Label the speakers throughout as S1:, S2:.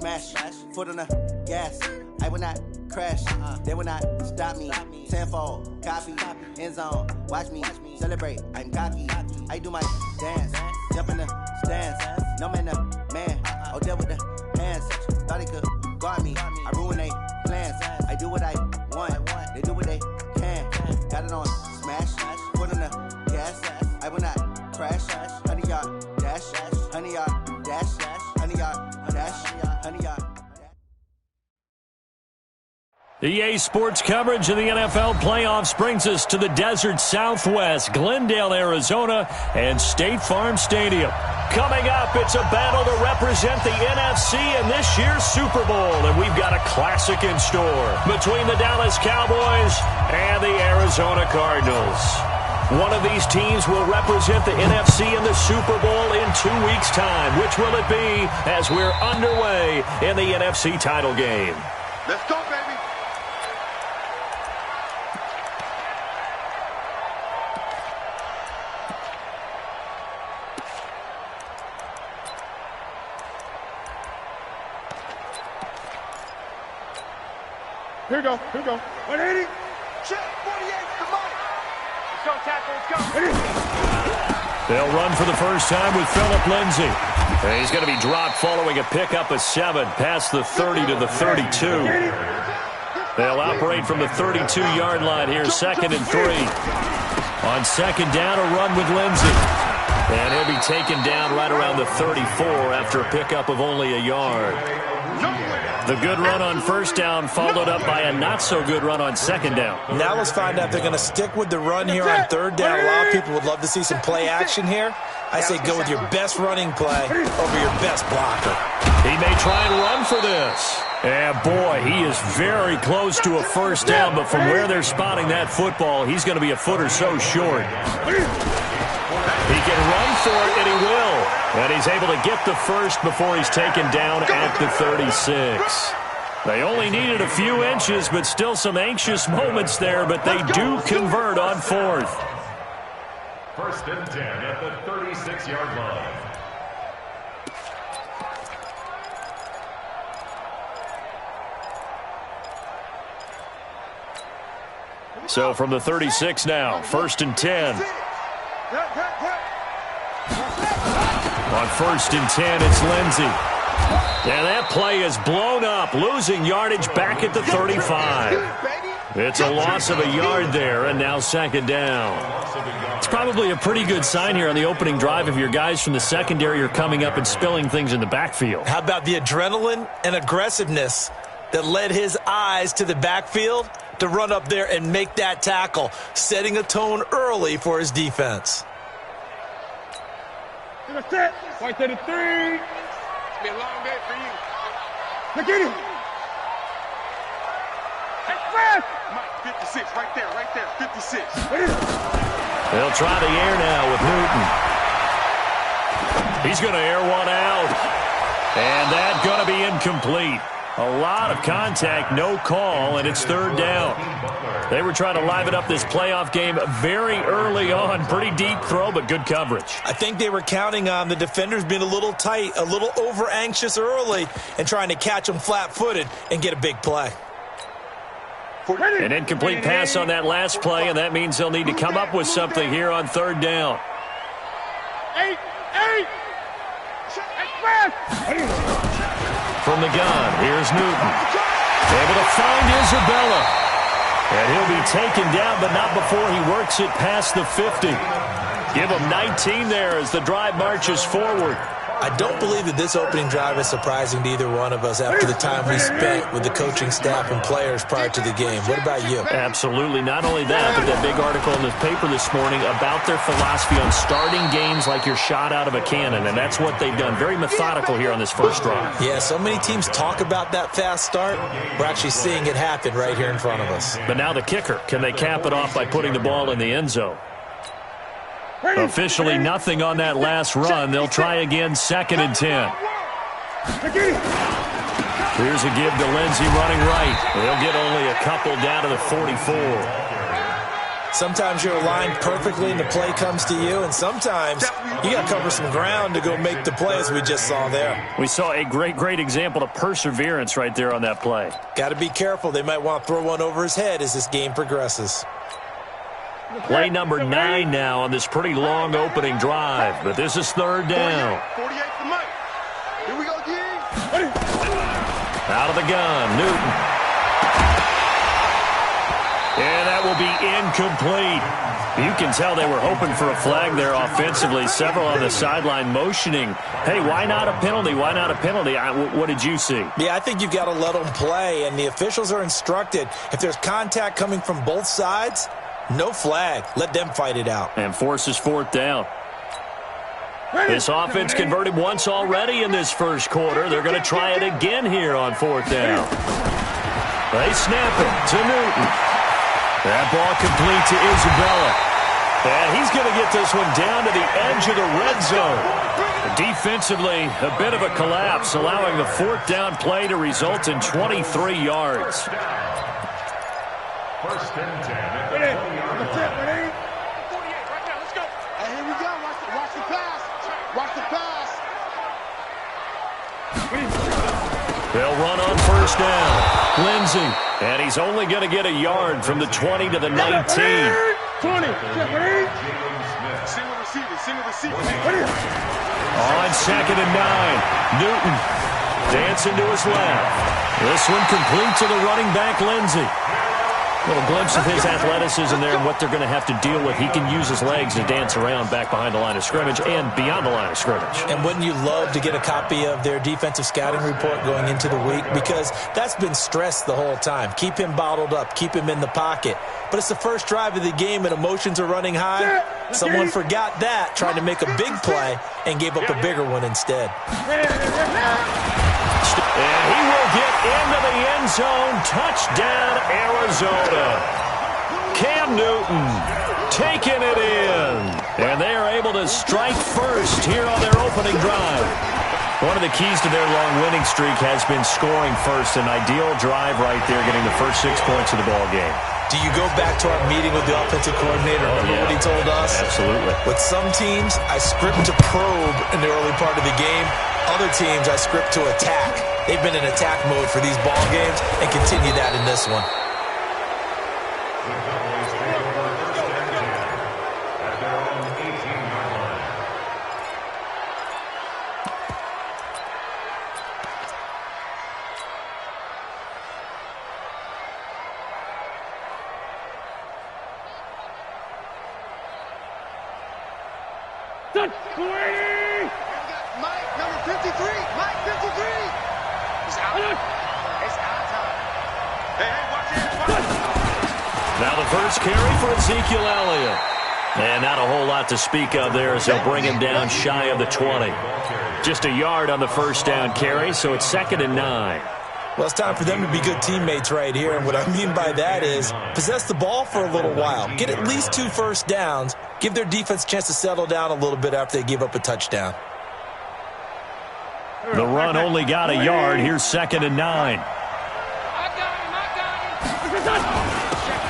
S1: smash, foot on the gas. I will not crash, they will not stop me. Tenfold, copy, end zone, watch me celebrate. I'm cocky, I do my dance, jump in the stands. No man, the man, oh, deal with the hands. Thought he could guard me, I ruin they plans. I do what I want, they do what they can. Got it on smash, foot on the gas. I will not crash, 100-yard dash, 100-yard dash, 100-yard dash, 100-yard.
S2: EA Sports coverage of the NFL playoffs brings us to the desert Southwest, Glendale, Arizona, and State Farm Stadium. Coming up, it's a battle to represent the NFC in this year's Super Bowl, and we've got a classic in store between the Dallas Cowboys and the Arizona Cardinals. One of these teams will represent the NFC in the Super Bowl in 2 weeks' time. Which will it be as we're underway in the NFC title game?
S3: Let's go, baby.
S4: Here we go. 180.
S3: Check, 48, come on. Let's go, tackle, let's go.
S2: They'll run for the first time with Phillip Lindsay. And he's going to be dropped following a pickup of 7 past the 30 to the 32. They'll operate from the 32-yard line here, 2nd and 3. On 2nd down, a run with Lindsay. And he'll be taken down right around the 34 after a pickup of only a yard. The good run on 1st down followed up by a not-so-good run on 2nd down.
S5: Now let's find out if they're going to stick with the run here on 3rd down. A lot of people would love to see some play action here. I say go with your best running play over your best blocker.
S2: He may try and run for this. And boy, he is very close to a 1st down, but from where they're spotting that football, he's going to be a foot or so short. He can run for it, and he will. And he's able to get the 1st before he's taken down at the 36. They only needed a few inches, but still some anxious moments there, but they do convert on 4th.
S6: 1st and 10 at the 36-yard line.
S2: So from the 36 now, 1st and 10. On 1st and 10, it's Lindsay. And that play is blown up, losing yardage back at the 35. It's a loss of a yard there, and now 2nd down. It's probably a pretty good sign here on the opening drive if your guys from the secondary are coming up and spilling things in the backfield.
S5: How about the adrenaline and aggressiveness that led his eyes to the backfield to run up there and make that tackle, setting a tone early for his defense.
S4: Set. Right to the 3.
S3: It's been a long day for you.
S4: Look at him. Express.
S3: Mike, 56, right there, 56.
S2: They'll try the air now with Newton. He's going to air one out. And that's going to be incomplete. A lot of contact, no call, and it's 3rd down. They were trying to liven up this playoff game very early on. Pretty deep throw, but good coverage.
S5: I think they were counting on the defenders being a little tight, a little over-anxious early, and trying to catch them flat-footed and get a big play.
S2: An incomplete pass on that last play, and that means they'll need to come up with something here on 3rd down.
S4: 8. Express.
S2: From the gun, here's Newton. Able to find Isabella. And he'll be taken down, but not before he works it past the 50. Give him 19 there as the drive marches forward.
S5: I don't believe that this opening drive is surprising to either one of us after the time we spent with the coaching staff and players prior to the game. What about you?
S2: Absolutely. Not only that, but that big article in the paper this morning about their philosophy on starting games like you're shot out of a cannon, and that's what they've done. Very methodical here on this first drive.
S5: Yeah, so many teams talk about that fast start. We're actually seeing it happen right here in front of us.
S2: But now the kicker. Can they cap it off by putting the ball in the end zone? Officially nothing on that last run. They'll try again, 2nd and 10. Here's a give to Lindsay running right. They'll get only a couple down to the 44.
S5: Sometimes you're aligned perfectly and the play comes to you, and sometimes you got to cover some ground to go make the play, as we just saw there.
S2: We saw a great example of perseverance right there on that play.
S5: Got to be careful. They might want to throw one over his head as this game progresses.
S2: Play number 9 now on this pretty long opening drive, but this is third down.
S3: 48 for Mike. Here we go, D.
S2: Out of the gun, Newton. And that will be incomplete. You can tell they were hoping for a flag there offensively. Several on the sideline motioning, hey, why not a penalty? Why not a penalty? What did you see?
S5: Yeah, I think you've got to let them play, and the officials are instructed. If there's contact coming from both sides, no flag. Let them fight it out.
S2: And forces fourth down. This offense converted once already in this first quarter. They're going to try it again here on fourth down. They snap it to Newton. That ball complete to Isabella. And he's going to get this one down to the edge of the red zone. Defensively, a bit of a collapse, allowing the fourth down play to result in 23 yards.
S6: First and 10 at the 20-yard line.
S3: 48 right now. Let's go. Hey, here we go. Watch the pass. Watch the pass.
S2: They'll run on first down. Lindsey. And he's only going to get a yard from the 20 to the 19.
S4: 20.
S3: Single receiver.
S2: On second and 9. Newton dancing to his left. This one complete to the running back, Lindsey. A little glimpse of his athleticism there and what they're going to have to deal with. He can use his legs to dance around back behind the line of scrimmage and beyond the line of scrimmage.
S5: And wouldn't you love to get a copy of their defensive scouting report going into the week? Because that's been stressed the whole time. Keep him bottled up. Keep him in the pocket. But it's the first drive of the game and emotions are running high. Someone forgot that, tried to make a big play, and gave up a bigger one instead.
S2: And he will get into the end zone. Touchdown, Arizona. Cam Newton taking it in. And they are able to strike first here on their opening drive. One of the keys to their long winning streak has been scoring first. An ideal drive right there, getting the first 6 points of the ball game.
S5: Do you go back to our meeting with the offensive coordinator? Remember what he told us?
S2: Absolutely.
S5: With some teams, I script to probe in the early part of the game. Other teams, I script to attack. They've been in attack mode for these ball games and continue that in this one.
S6: The Cowboys take over first and 10 at their own 18-yard line.
S4: Touch, 20.
S3: Mike, number 53. Mike, 53. It's out. It's out time. Hey, watch it.
S2: Now the first carry for Ezekiel Elliott. And not a whole lot to speak of there as they'll bring him down shy of the 20. Just a yard on the first down carry, so it's 2nd and 9.
S5: Well, it's time for them to be good teammates right here. And what I mean by that is possess the ball for a little while. Get at least 2 first downs. Give their defense a chance to settle down a little bit after they give up a touchdown.
S2: The run only got a yard. Here's 2nd and 9.
S3: I got him.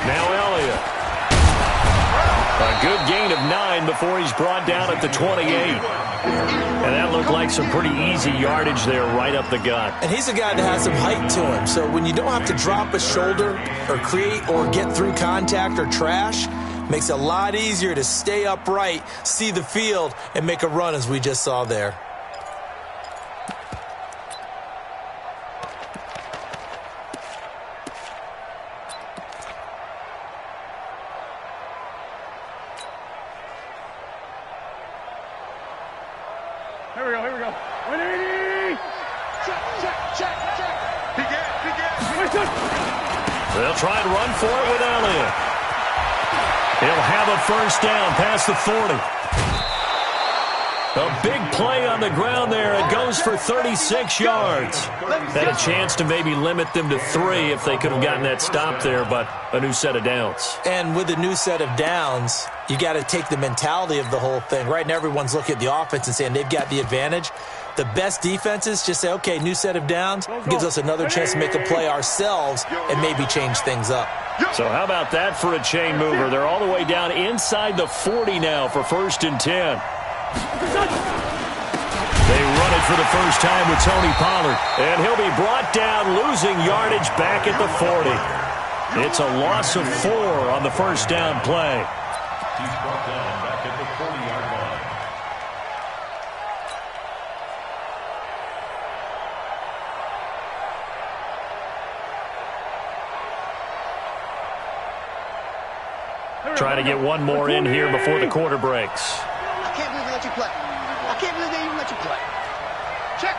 S2: Now Elliott. A good gain of 9 before he's brought down at the 28. And that looked like some pretty easy yardage there right up the gut.
S5: And he's a guy that has some height to him. So when you don't have to drop a shoulder or create or get through contact or trash, makes it a lot easier to stay upright, see the field, and make a run as we just saw there.
S4: Here we go. 180.
S3: Check. Begin.
S2: They'll try and run for it with Elliott. He'll have a first down past the 40. A big play on the ground there. It goes for 36 yards. Had a chance to maybe limit them to 3 if they could have gotten that stop there, but a new set of downs.
S5: And with a new set of downs, you got to take the mentality of the whole thing. Right now, everyone's looking at the offense and saying they've got the advantage. The best defenses just say, okay, new set of downs, gives us another chance to make a play ourselves and maybe change things up.
S2: So how about that for a chain mover? They're all the way down inside the 40 now for 1st and 10. They run it for the first time with Tony Pollard. And he'll be brought down, losing yardage back at the 40. It's a loss of 4 on the first down play.
S6: He's brought down back at the 40-yard line.
S2: Trying to get one more in here before the quarter breaks.
S3: I can't believe they let you play. I can't believe they even let you play. Check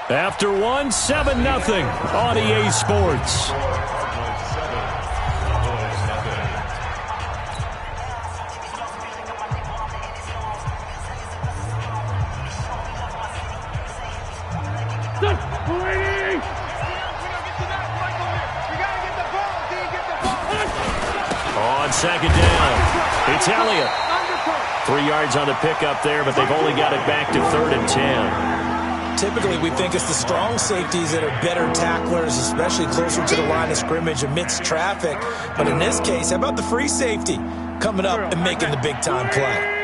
S3: 43.
S2: After 1, 7-0 on EA Sports. On 2nd down, it's Elliott. 3 yards on the pickup there, but they've only got it back to 3rd and 10.
S5: Typically, we think it's the strong safeties that are better tacklers, especially closer to the line of scrimmage amidst traffic. But in this case, how about the free safety coming up and making the big-time play?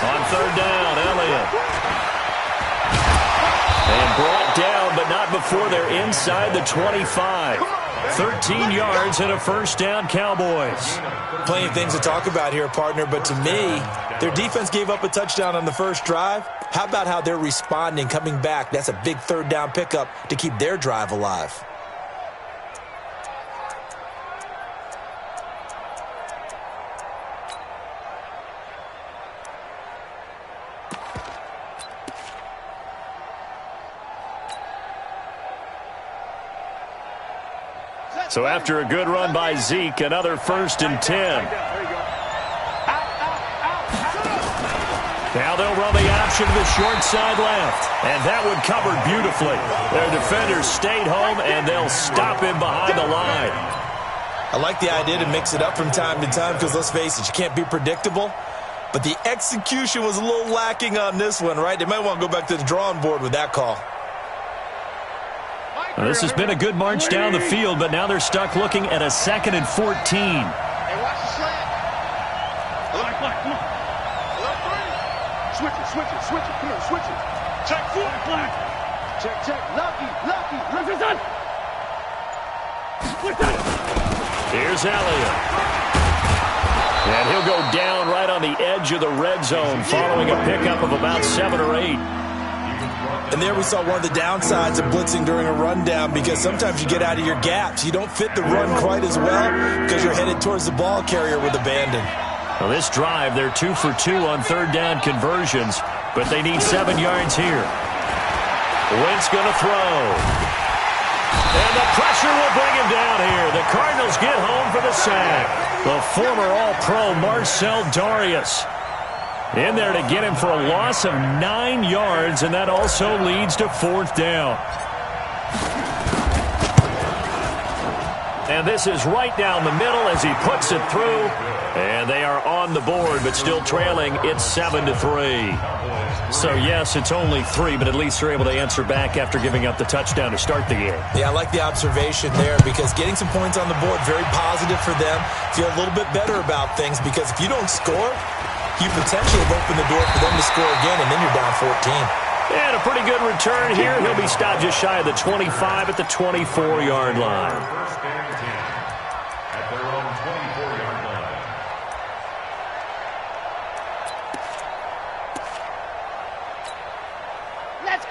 S2: On 3rd down, Elliott. And brought down, but not before they're inside the 25. 13 yards and a first down, Cowboys.
S5: Plenty of things to talk about here, partner, but to me, their defense gave up a touchdown on the first drive. How about how they're responding, coming back? That's a big 3rd down pickup to keep their drive alive.
S2: So after a good run by Zeke, another 1st and 10. Now they'll run the option to the short side left. And that one covered beautifully. Their defenders stayed home, and they'll stop him behind the line.
S5: I like the idea to mix it up from time to time because, let's face it, you can't be predictable. But the execution was a little lacking on this one, right? They might want to go back to the drawing board with that call.
S2: Well, this has been a good march down the field, but now they're stuck looking at a 2nd and 14.
S3: Hey, watch the slant. Look, come on. Switch it. Come on, switch it. Check 4. Check. Lucky.
S2: Here's Elliott. And he'll go down right on the edge of the red zone following a pickup of about 7 or 8.
S5: And there we saw one of the downsides of blitzing during a rundown, because sometimes you get out of your gaps. You don't fit the run quite as well because you're headed towards the ball carrier with abandon.
S2: Well, this drive, they're 2 for 2 on 3rd down conversions, but they need 7 yards here. Wentz going to throw. And the pressure will bring him down here. The Cardinals get home for the sack. The former All-Pro Marcel Darius in there to get him for a loss of 9 yards, and that also leads to 4th down. And this is right down the middle as he puts it through. And they are on the board, but still trailing. It's 7-3. So, yes, it's only 3, but at least they're able to answer back after giving up the touchdown to start the game.
S5: Yeah, I like the observation there, because getting some points on the board, very positive for them. Feel a little bit better about things, because if you don't score, you potentially have opened the door for them to score again, and then you're down 14.
S2: And a pretty good return here. He'll be stopped just shy of the 25 at the 24-yard line.
S6: First and 10 at their own 24-yard line.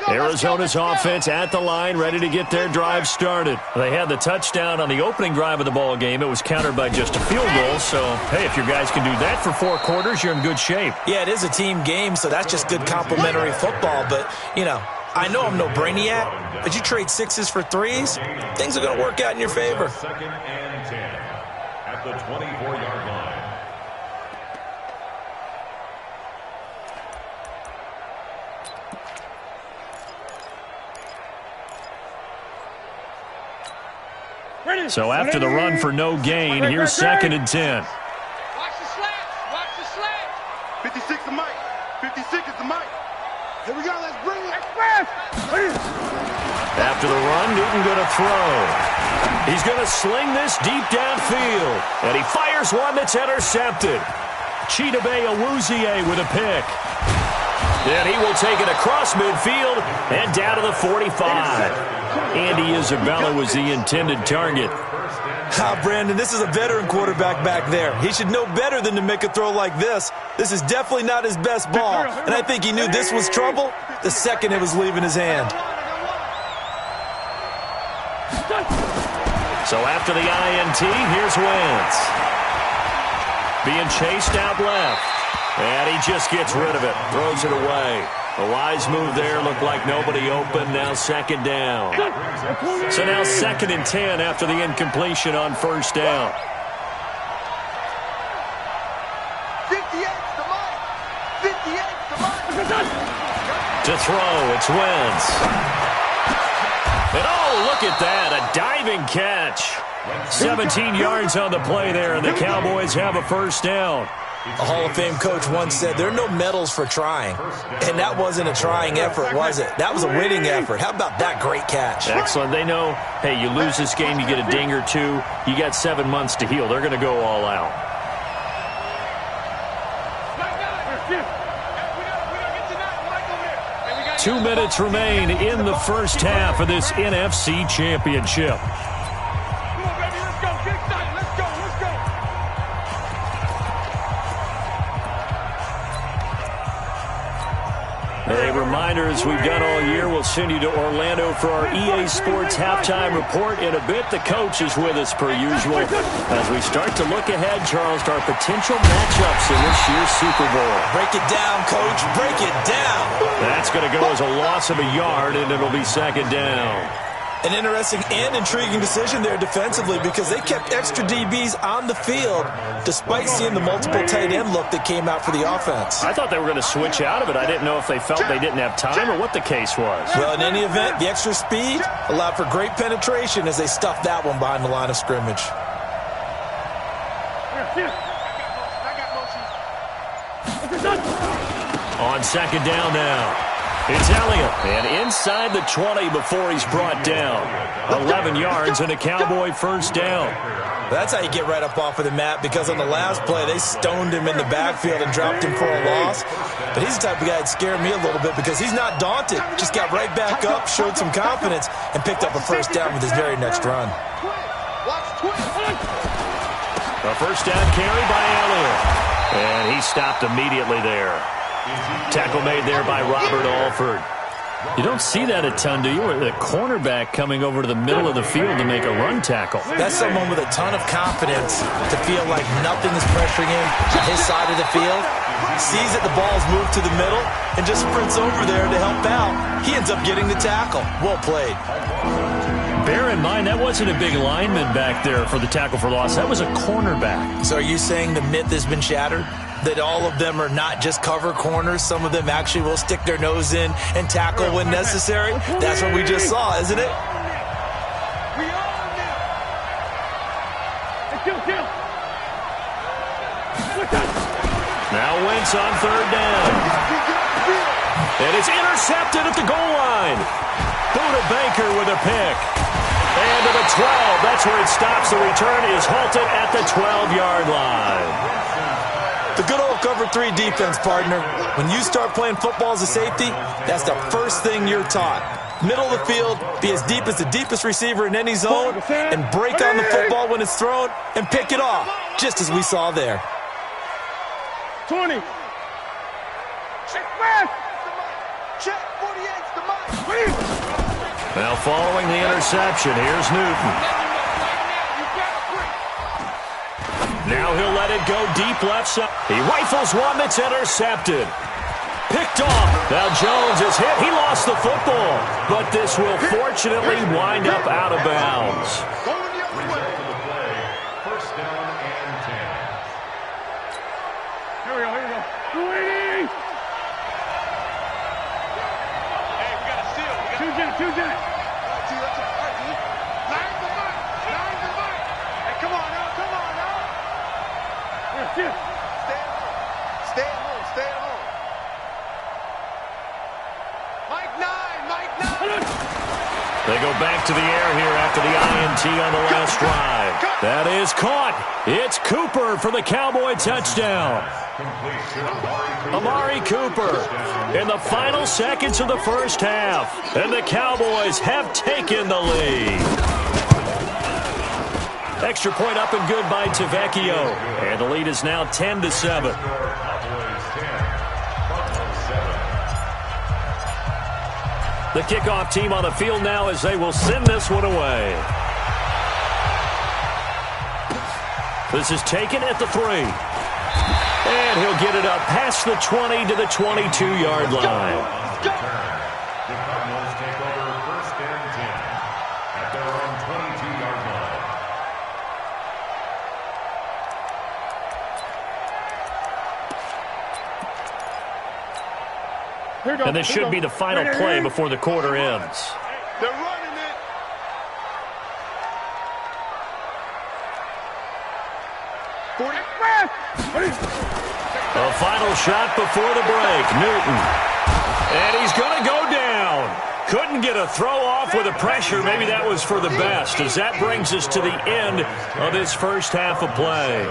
S2: Arizona's offense at the line, ready to get their drive started. They had the touchdown on the opening drive of the ball game. It was countered by just a field goal. So, hey, if your guys can do that for 4 quarters, you're in good shape.
S5: Yeah, it is a team game, so that's just good complimentary football. But, you know, I know I'm no brainiac, but you trade 6s for 3s, things are going to work out in your favor.
S6: 2nd and 10 at the 24-yard line.
S2: So after the run for no gain, here's 2nd and 10.
S3: Watch the slats. Watch the slats. 56 to Mike. 56 is to Mike. Here we go. Let's bring it.
S2: After the run, Newton going to throw. He's going to sling this deep downfield. And he fires one that's intercepted. Chidobe Awuzie with a pick. Then he will take it across midfield and down to the 45. Andy Isabella was the intended target.
S5: Brandon, this is a veteran quarterback back there. He should know better than to make a throw like this. This is definitely not his best ball, and I think he knew this was trouble the second it was leaving his hand.
S2: So after the INT, here's Wentz. Being chased out left. And he just gets rid of it. Throws it away. A wise move there. Looked like nobody open. Now 2nd down. So now 2nd and 10 after the incompletion on 1st down.
S3: 58 to Mike. 58 to Mike.
S2: To throw, it's Wentz. And oh, look at that. A diving catch. 17 yards on the play there, and the Cowboys have a 1st down.
S5: A Hall of Fame coach once said there are no medals for trying. And that wasn't a trying effort, was it? That was a winning effort. How about that great catch?
S2: Excellent. They know, hey, you lose this game, you get a ding or two. You got 7 months to heal. They're going to go all out.
S3: We
S2: 2 minutes remain in the first half of this NFC Championship.
S3: Come on, baby. Let's go. Get excited. Let's go. Let's go.
S2: A reminder, as we've done all year, we'll send you to Orlando for our EA Sports halftime report. In a bit, the coach is with us per usual. As we start to look ahead, Charles, to our potential matchups in this year's Super Bowl.
S5: Break it down, coach. Break it down.
S2: That's going to go as a loss of a yard, and it'll be 2nd down.
S5: An interesting and intriguing decision there defensively because they kept extra DBs on the field despite seeing the multiple tight end look that came out for the offense.
S2: I thought they were going to switch out of it. I didn't know if they felt they didn't have time or what the case was.
S5: Well, in any event, the extra speed allowed for great penetration as they stuffed that one behind the line of scrimmage.
S2: On 2nd down now. It's Elliott, and inside the 20 before he's brought down. 11 yards and a Cowboy 1st down.
S5: That's how you get right up off of the mat because on the last play, they stoned him in the backfield and dropped him for a loss. But he's the type of guy that scared me a little bit because he's not daunted. Just got right back up, showed some confidence, and picked up a 1st down with his very next run.
S2: A 1st down carry by Elliott. And he stopped immediately there. Tackle made there by Robert Alford. You don't see that a ton, do you? A cornerback coming over to the middle of the field to make a run tackle.
S5: That's someone with a ton of confidence to feel like nothing is pressuring him on his side of the field. Sees that the ball's moved to the middle and just sprints over there to help out. He ends up getting the tackle. Well played.
S2: Bear in mind, that wasn't a big lineman back there for the tackle for loss. That was a cornerback.
S5: So are you saying the myth has been shattered? That all of them are not just cover corners? Some of them actually will stick their nose in and tackle when necessary? That's what we just saw, isn't it?
S2: Now Wentz on 3rd down. And it's intercepted at the goal line. Buda Baker with a pick. And to the 12. That's where it stops. The return is halted at the 12-yard line.
S5: The good old cover 3 defense, partner. When you start playing football as a safety, that's the first thing you're taught. Middle of the field, be as deep as the deepest receiver in any zone, and break on the football when it's thrown, and pick it off, just as we saw there.
S4: 20.
S3: Check back. Check 48's the Mike.
S2: Now following the interception, here's Newton. Now he'll let it go deep left side. He rifles one that's intercepted. Picked off. Now Jones is hit. He lost the football. But this will fortunately wind up out of bounds.
S6: Going the other way. 1st down and 10.
S4: Here we go. 280.
S3: Hey, we got a steal.
S4: Two Jack.
S3: All right, T, let's go. All right, T. Line the Mike. Line the Mike. Stay at home. Stay at home. Stay at home. Mike 9. Mike 9.
S2: They go back to the air here after the INT on the last drive. That is caught. It's Cooper for the Cowboy touchdown. Amari Cooper in the final seconds of the first half. And the Cowboys have taken the lead. Extra point up and good by Tavecchio. And the lead is now 10-7. The kickoff team on the field now as they will send this one away. This is taken at the 3. And he'll get it up past the 20 to the 22-yard line.
S6: The Cardinals take over 1st and 10 at their own 22-yard line.
S2: And this should be the final play before the quarter ends.
S3: They're running it.
S2: A final shot before the break. Newton. And he's going to go down. Couldn't get a throw off with the pressure. Maybe that was for the best, as that brings us to the end of this first half of play.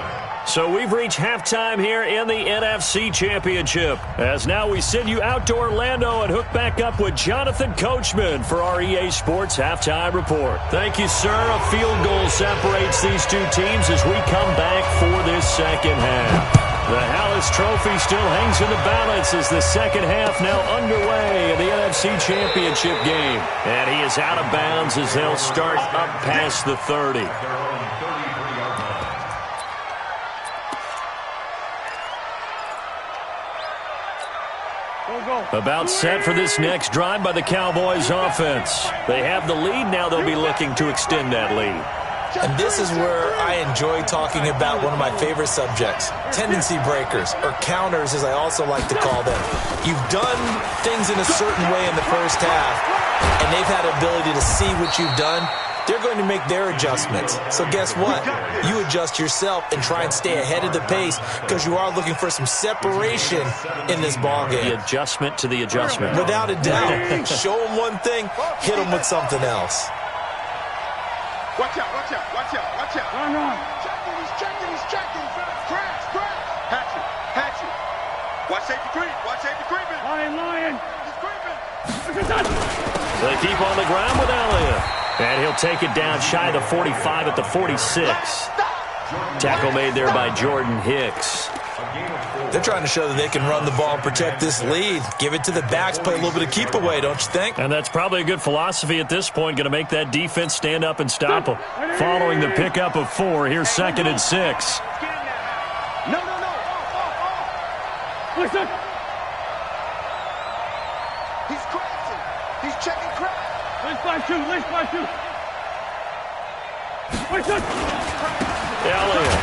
S2: So we've reached halftime here in the NFC Championship, as now we send you out to Orlando and hook back up with Jonathan Coachman for our EA Sports Halftime Report. Thank you, sir. A field goal separates these two teams as we come back for this second half. The Hallis Trophy still hangs in the balance as the second half now underway in the NFC Championship game. And he is out of bounds as they'll start up past the 30. About set for this next drive by the Cowboys offense. They have the lead now. They'll be looking to extend that lead.
S5: And this is where I enjoy talking about one of my favorite subjects, tendency breakers, or counters as I also like to call them. You've done things in a certain way in the first half, and they've had the ability to see what you've done. They're going to make their adjustments. So guess what? You adjust yourself and try and stay ahead of the pace because you are looking for some separation in this ballgame.
S2: The adjustment to the adjustment.
S5: Without a doubt. Show them one thing, hit them with something else.
S3: Watch out, watch out, watch out, watch out.
S4: Run.
S3: Checking, he's checking, he's checking. Crash. Hatch it. Watch safety creep, watch safety creeping.
S4: Lion.
S3: He's creeping.
S2: They keep on the ground with Elliott. And he'll take it down shy of the 45 at the 46. Tackle made there by Jordan Hicks.
S5: They're trying to show that they can run the ball and protect this lead. Give it to the backs, play a little bit of keep away, don't you think?
S2: And that's probably a good philosophy at this point, going to make that defense stand up and stop them. Following the pickup of 4, here's 2nd and 6.
S3: No.
S4: Listen.
S3: He's crashing. He's checking crash.
S4: Let's fly shoot. Listen.
S2: Elliott.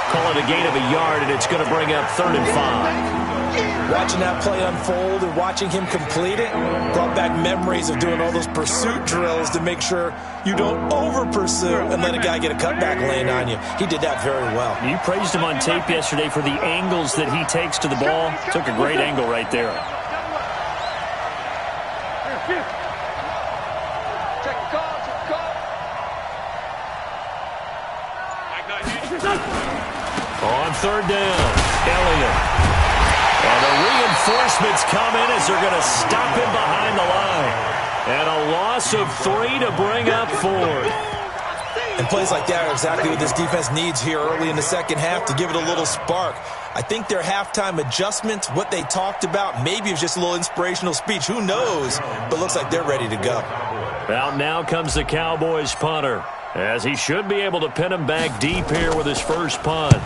S2: Call it a gain of a yard, and it's going to bring up 3rd and 5.
S5: Watching that play unfold and watching him complete it brought back memories of doing all those pursuit drills to make sure you don't over-pursue and let a guy get a cutback land on you. He did that very well.
S2: You praised him on tape yesterday for the angles that he takes to the ball. Took a great angle right there.
S3: Check call.
S2: On 3rd down, Elliott. And the reinforcements come in as they're going to stop him behind the line. And a loss of 3 to bring up 4th.
S5: And plays like that are exactly what this defense needs here early in the second half to give it a little spark. I think their halftime adjustment, what they talked about, maybe it was just a little inspirational speech. Who knows? But looks like they're ready to go.
S2: Out now comes the Cowboys punter, as he should be able to pin him back deep here with his first punt.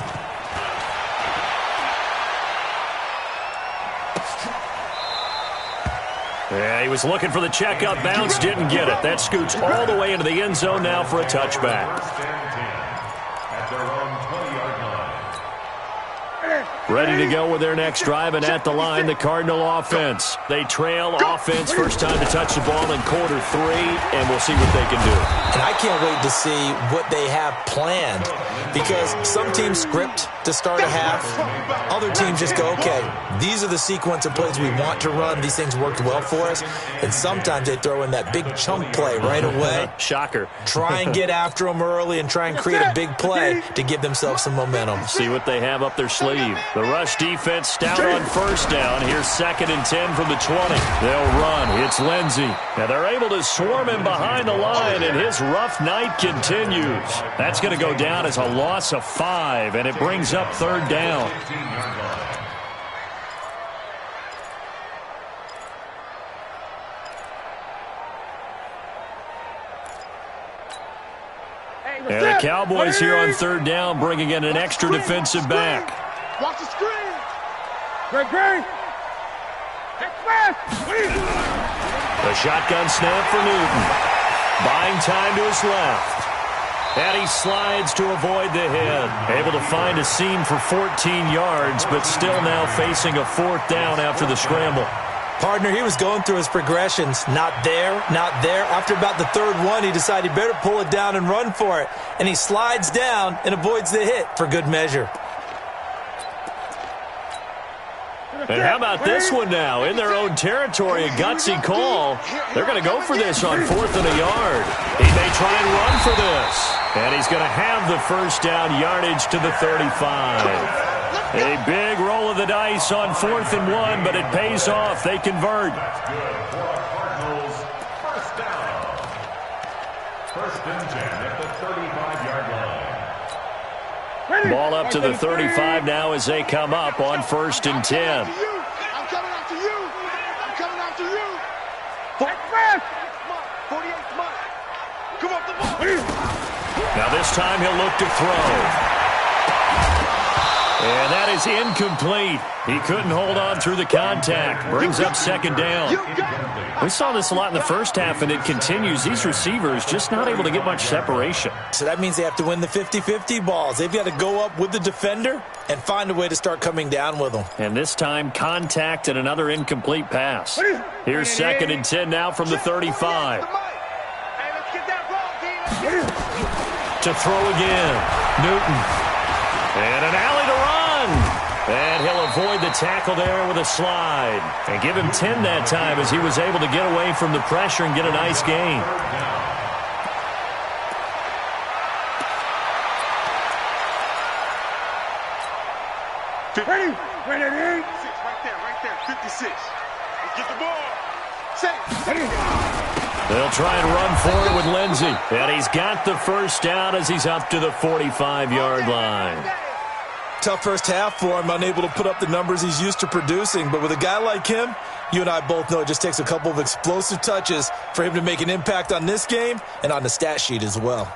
S2: Yeah, he was looking for the checkup bounce, didn't get it. That scoots all the way into the end zone now for a touchback.
S6: At their own 20-yard line.
S2: Ready to go with their next drive, and at the line, the Cardinal offense. They trail offense, first time to touch the ball in quarter 3, and we'll see what they can do.
S5: And I can't wait to see what they have planned, because some teams script to start a half. Other teams just go, okay, these are the sequence of plays we want to run. These things worked well for us. And sometimes they throw in that big chunk play right away.
S2: Shocker.
S5: Try and get after them early and try and create a big play to give themselves some momentum.
S2: See what they have up their sleeve. The rush defense stout on first down. Here's 2nd and 10 from the 20. They'll run. It's Lindsey. Now they're able to swarm him behind the line, and his rough night continues. That's going to go down as a loss of 5, and it brings up 3rd down. And the Cowboys here on 3rd down, bringing in an extra defensive back.
S3: Watch the screen.
S4: Great.
S2: The shotgun snap for Newton. Buying time to his left. And he slides to avoid the hit. Able to find a seam for 14 yards, but still now facing a 4th down after the scramble.
S5: Partner, he was going through his progressions. Not there, not there. After about the 3rd one, he decided he better pull it down and run for it. And he slides down and avoids the hit for good measure.
S2: And how about this one now? In their own territory, a gutsy call. They're going to go for this on 4th and a yard. He may try and run for this. And he's going to have the first down yardage to the 35. A big roll of the dice on 4th and 1, but it pays off. They convert.
S6: Cardinals, first down. 1st and 10 at the 35-yard line.
S2: Ball up to the 35 now as they come up on 1st and 10.
S3: I'm coming after you. I'm coming after you. 48th month. Come off the ball.
S2: Now this time he'll look to throw. And that is incomplete. He couldn't hold on through the contact. Brings up 2nd down. We saw this a lot in the first half, and it continues. These receivers just not able to get much separation.
S5: So that means they have to win the 50-50 balls. They've got to go up with the defender and find a way to start coming down with them.
S2: And this time, contact and another incomplete pass. Here's 2nd and 10 now from the 35. To throw again. Newton. And an alley to run. And he'll avoid the tackle there with a slide. And give him 10 that time as he was able to get away from the pressure and get a nice gain.
S4: Ready.
S3: Right there. 56. Let's get the ball.
S2: They'll try and run for it with Lindsey. And he's got the first down as he's up to the 45-yard line.
S5: Tough first half for him, unable to put up the numbers he's used to producing. But with a guy like him, you and I both know it just takes a couple of explosive touches for him to make an impact on this game and on the stat sheet as well.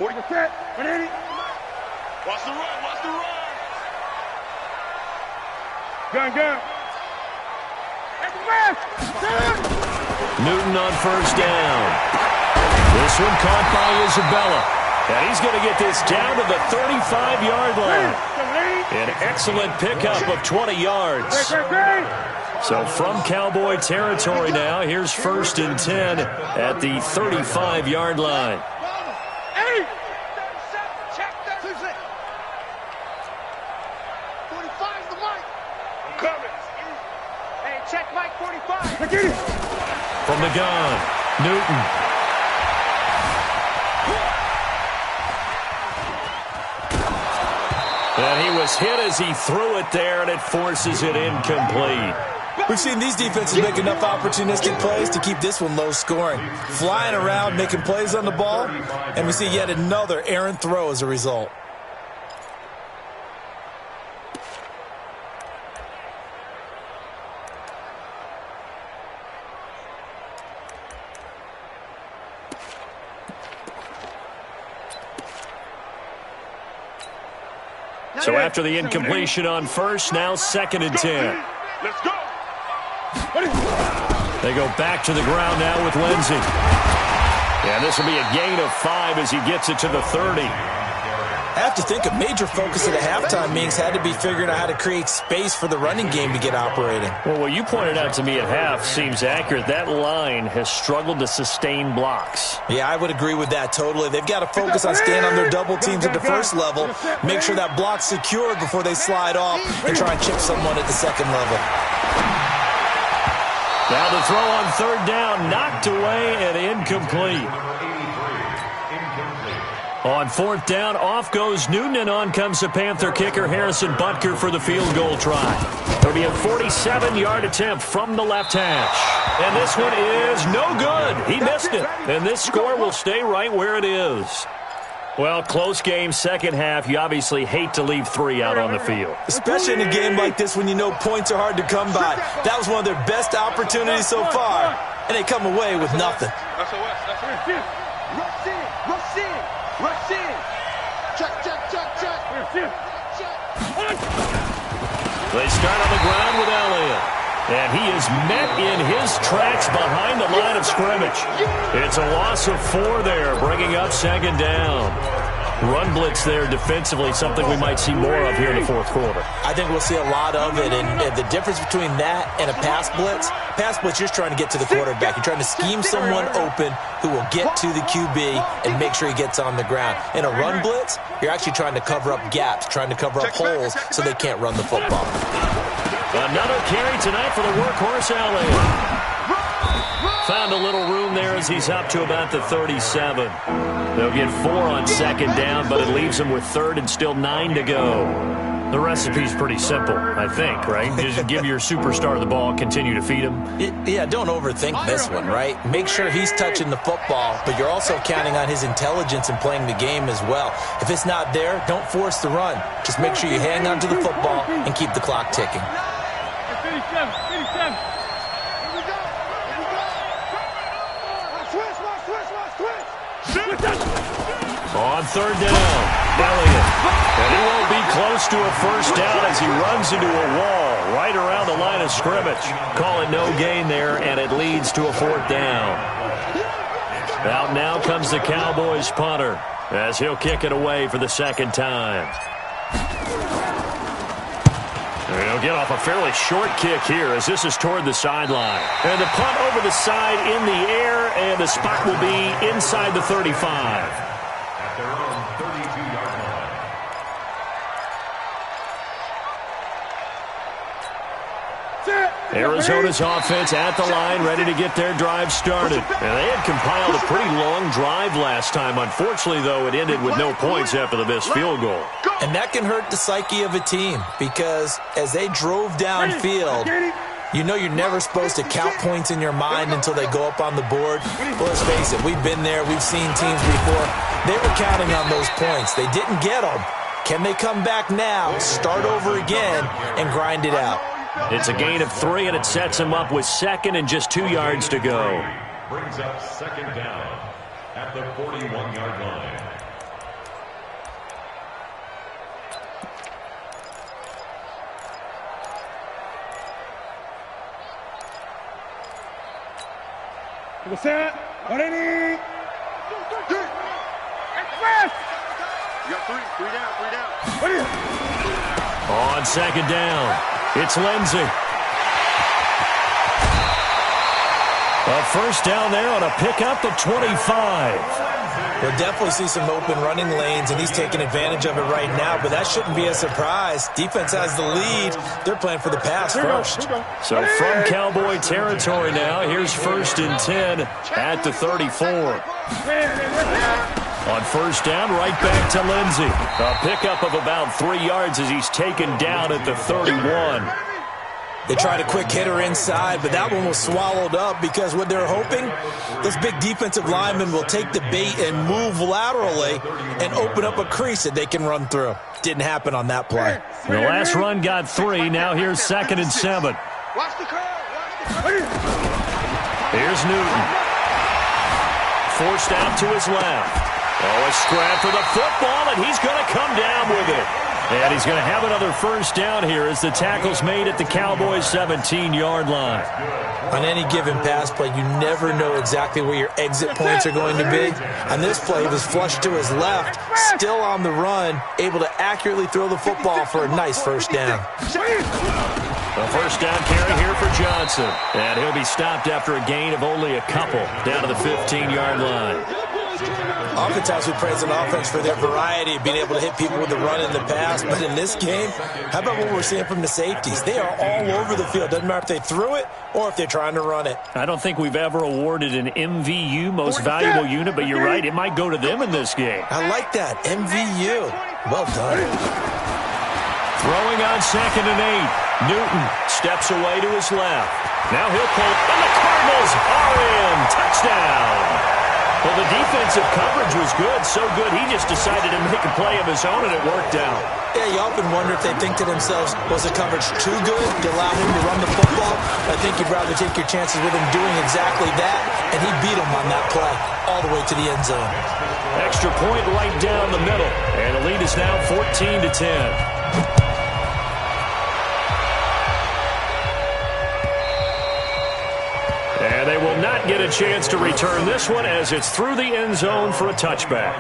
S3: Watch the run.
S4: Gun.
S2: Newton on first down. This one caught by Isabella. And he's going to get this down to the 35-yard line. An excellent pickup of 20 yards. So from Cowboy territory now, here's 1st and 10 at the 35-yard line. From the gun, Newton. And he was hit as he threw it there, and it forces it incomplete.
S5: We've seen these defenses make enough opportunistic plays to keep this one low scoring. Flying around, making plays on the ball, and we see yet another errant throw as a result.
S2: So after the incompletion on first, now 2nd and 10.
S3: Let's go.
S2: They go back to the ground now with Lindsey. And this will be a gain of 5 as he gets it to the 30.
S5: I have to think a major focus of the halftime meetings had to be figuring out how to create space for the running game to get operating.
S2: Well, what you pointed out to me at half seems accurate. That line has struggled to sustain blocks.
S5: Yeah, I would agree with that totally. They've got to focus on staying on their double teams at the first level, make sure that block's secured before they slide off, and try and chip someone at the second level.
S2: Now the throw on third down, knocked away and incomplete. On fourth down, off goes Newton, and on comes the Panther kicker, Harrison Butker, for the field goal try. It'll be a 47-yard attempt from the left hash. And this one is no good. He missed it. And this score will stay right where it is. Well, close game, second half. You obviously hate to leave 3 out on the field.
S5: Especially in a game like this when you know points are hard to come by. That was one of their best opportunities so far, and they come away with nothing.
S3: Rush in. Check.
S2: They start on the ground with Elliott. And he is met in his tracks behind the line of scrimmage. It's a loss of 4 there, bringing up second down. Run blitz there defensively, something we might see more of here in the fourth quarter.
S5: I think we'll see a lot of it, and the difference between that and a pass blitz, you're just trying to get to the quarterback. You're trying to scheme someone open who will get to the QB and make sure he gets on the ground. In a run blitz, you're actually trying to cover up gaps, trying to cover up holes so they can't run the football.
S2: Another carry tonight for the workhorse, Elliott. Found a little room there as he's up to about the 37. They'll get 4 on second down, but it leaves them with third and still 9 to go. The recipe's pretty simple, I think, right? Just give your superstar the ball, continue to feed him.
S5: Yeah, don't overthink this one, right? Make sure he's touching the football, but you're also counting on his intelligence in playing the game as well. If it's not there, don't force the run. Just make sure you hang on to the football and keep the clock ticking.
S3: 57.
S2: On third down, Elliott. And he won't be close to a first down as he runs into a wall right around the line of scrimmage. Call it no gain there, and it leads to a fourth down. Out now comes the Cowboys punter as he'll kick it away for the second time. He'll get off a fairly short kick here as this is toward the sideline. And the punt over the side in the air, and the spot will be inside the 35.
S6: At their own 32-yard line.
S2: Arizona's offense at the line, ready to get their drive started. And they had compiled a pretty long drive last time. Unfortunately, though, it ended with no points after the missed field goal.
S5: And that can hurt the psyche of a team because as they drove downfield, you know you're never supposed to count points in your mind until they go up on the board. Well, let's face it, we've been there. We've seen teams before. They were counting on those points. They didn't get them. Can they come back now, start over again, and grind it out?
S2: It's a gain of 3, and it sets him up with second and just 2 yards to go.
S6: Brings up second down at the 41-yard line.
S3: You got 3 down.
S2: On second down, it's Lindsey. A first down there on a pickup of 25.
S5: We'll definitely see some open running lanes, and he's taking advantage of it right now, but that shouldn't be a surprise. Defense has the lead. They're playing for the pass first.
S2: So from Cowboy territory now, here's 1st and 10 at the 34. On first down, right back to Lindsey. A pickup of about 3 yards as he's taken down at the 31.
S5: They tried a quick hitter inside, but that one was swallowed up because what they're hoping, this big defensive lineman will take the bait and move laterally and open up a crease that they can run through. Didn't happen on that play.
S2: The last run got 3. Now here's 2nd and 7.
S3: Watch the curl.
S2: Here's Newton. Forced out to his left. Oh, a scrap for the football, and he's going to come down with it. And he's going to have another first down here as the tackle's made at the Cowboys' 17-yard line.
S5: On any given pass play, you never know exactly where your exit points are going to be. On this play, he was flushed to his left, still on the run, able to accurately throw the football for a nice first down.
S2: A first down carry here for Johnson. And he'll be stopped after a gain of only a couple down to the 15-yard line.
S5: Oftentimes we praise an offense for their variety of being able to hit people with the run and the pass. But in this game, how about what we're seeing from the safeties? They are all over the field. Doesn't matter if they threw it or if they're trying to run it.
S2: I don't think we've ever awarded an MVU, most valuable unit, but you're right, it might go to them in this game.
S5: I like that. MVU. Well done.
S2: Throwing on 2nd and 8. Newton steps away to his left. Now he'll pull, and the Cardinals are in. Touchdown. Well, the defensive coverage was good, so good he just decided to make a play of his own, and it worked out.
S5: Yeah, you often wonder if they think to themselves, was the coverage too good to allow him to run the football? I think you'd rather take your chances with him doing exactly that, and he beat him on that play all the way to the end zone.
S2: Extra point right down the middle, and the lead is now 14-10. And they will not get a chance to return this one as it's through the end zone for a touchback.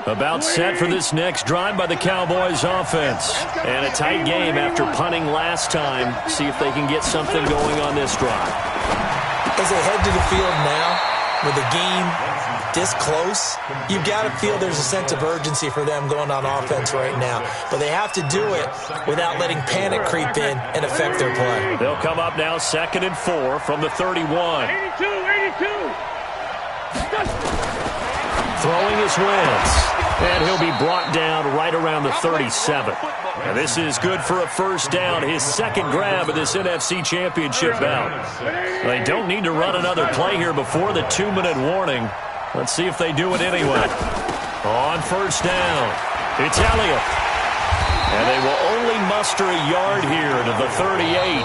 S2: About set for this next drive by the Cowboys offense. And a tight game after punting last time. See if they can get something going on this drive.
S5: As they head to the field now, with the game this close, you've got to feel there's a sense of urgency for them going on offense right now. But they have to do it without letting panic creep in and affect their play.
S2: They'll come up now 2nd and 4 from the 31.
S4: 82.
S2: Throwing his Wentz. And he'll be brought down right around the 37. And this is good for a first down, his second grab of this NFC Championship bout. They don't need to run another play here before the 2-minute warning. Let's see if they do it anyway. On first down, it's Elliott. And they will only muster a yard here to the 38.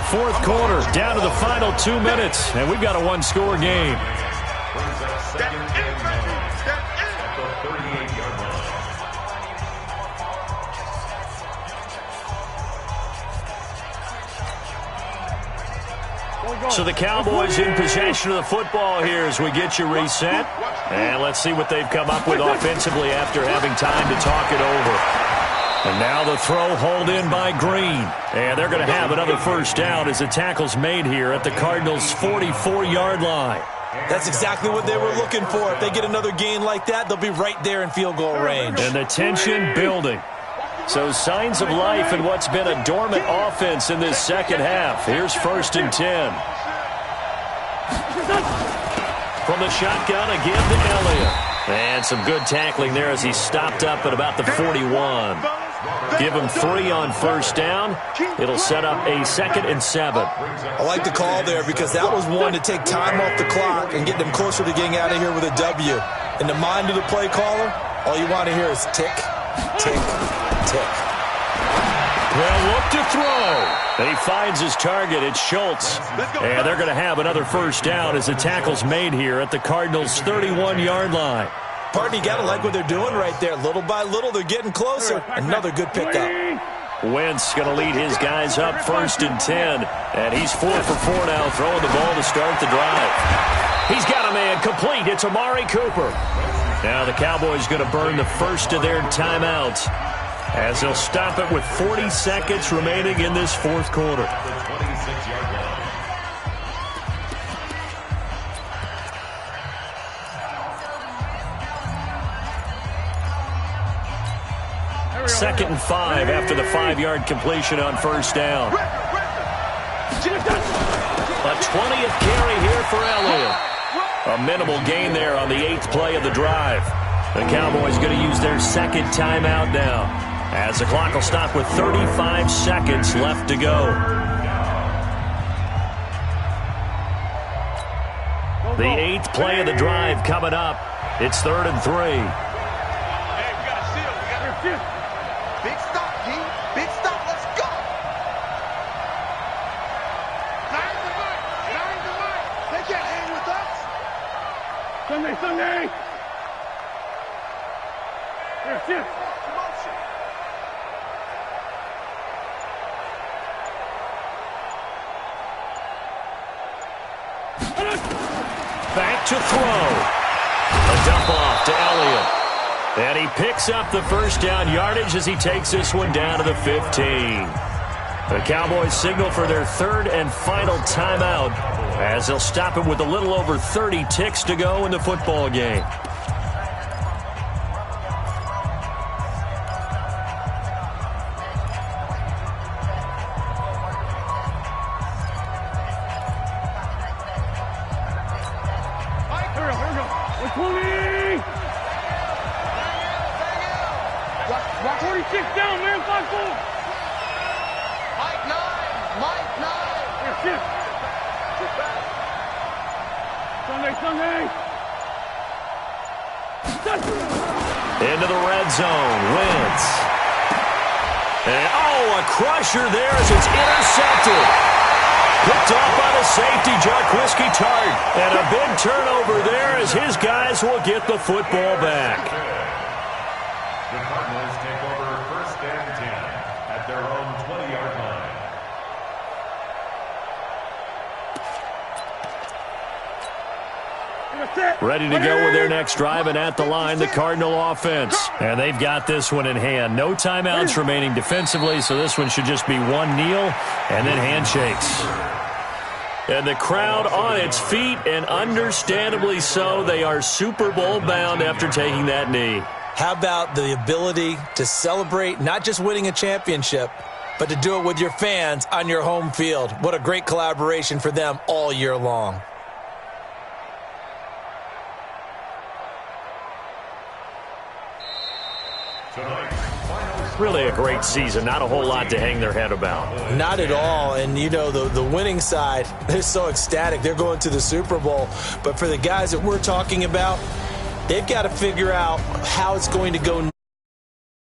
S2: Fourth quarter, down to the final 2 minutes, and we've got a one-score game. So the Cowboys in possession of the football here as we get you reset. And let's see what they've come up with offensively after having time to talk it over. And now the throw hauled in by Green. And they're going to have another first down as the tackle's made here at the Cardinals' 44-yard line.
S5: That's exactly what they were looking for. If they get another gain like that, they'll be right there in field goal range.
S2: And the tension building. So signs of life in what's been a dormant offense in this second half. Here's 1st and 10. From the shotgun again to Elliott. And some good tackling there as he stopped up at about the 41. Give him 3 on first down. It'll set up a 2nd and 7.
S5: I like the call there because that was one to take time off the clock and get them closer to getting out of here with a W. In the mind of the play caller, all you want to hear is tick, tick, tick.
S2: Well, look to throw. And he finds his target. It's Schultz. And they're going to have another first down as the tackle's made here at the Cardinals' 31-yard line.
S5: Pardon, you got to like what they're doing right there. Little by little, they're getting closer. Another good pickup.
S2: Wentz going to lead his guys up 1st and 10. And he's 4 for 4 now, throwing the ball to start the drive. He's got a man complete. It's Amari Cooper. Now the Cowboys going to burn the first of their timeouts as they'll stop it with 40 seconds remaining in this fourth quarter. Second and 5 after the 5-yard completion on first down. A 20th carry here for Elliott. A minimal gain there on the 8th play of the drive. The Cowboys going to use their second timeout now, as the clock will stop with 35 seconds left to go. The 8th play of the drive coming up. It's 3rd and 3.
S3: Hey, we got a seal. We got a seal. Big stop, G. Big stop. Let's go. Nine to Mike. They can't hang with us.
S4: Sunday.
S2: Back to throw. A dump off to Elliott. And he picks up the first down yardage as he takes this one down to the 15. The Cowboys signal for their third and final timeout as they'll stop it with a little over 30 ticks to go in the football game.
S4: Rock 46 down, man, 5-4.
S3: Mike 9.
S4: That's it. Sunday.
S2: Into the red zone. Wentz. And, a crusher there as it's intercepted. Picked off by the safety, Jarquiski Tart. And a big turnover there as his guys will get the football back.
S6: The Cardinals take over first and 10 at their own 20-yard line.
S2: Ready to go with their next drive, and at the line, the Cardinal offense. And they've got this one in hand. No timeouts remaining defensively, so this one should just be one kneel and then handshakes. And the crowd on its feet, and understandably so. They are Super Bowl bound after taking that knee.
S5: How about the ability to celebrate not just winning a championship, but to do it with your fans on your home field? What a great collaboration for them all year long.
S2: Really a great season. Not a whole lot to hang their head about.
S5: Not at all. And, you know, the winning side, they're so ecstatic. They're going to the Super Bowl. But for the guys that we're talking about, they've got to figure out how it's going to go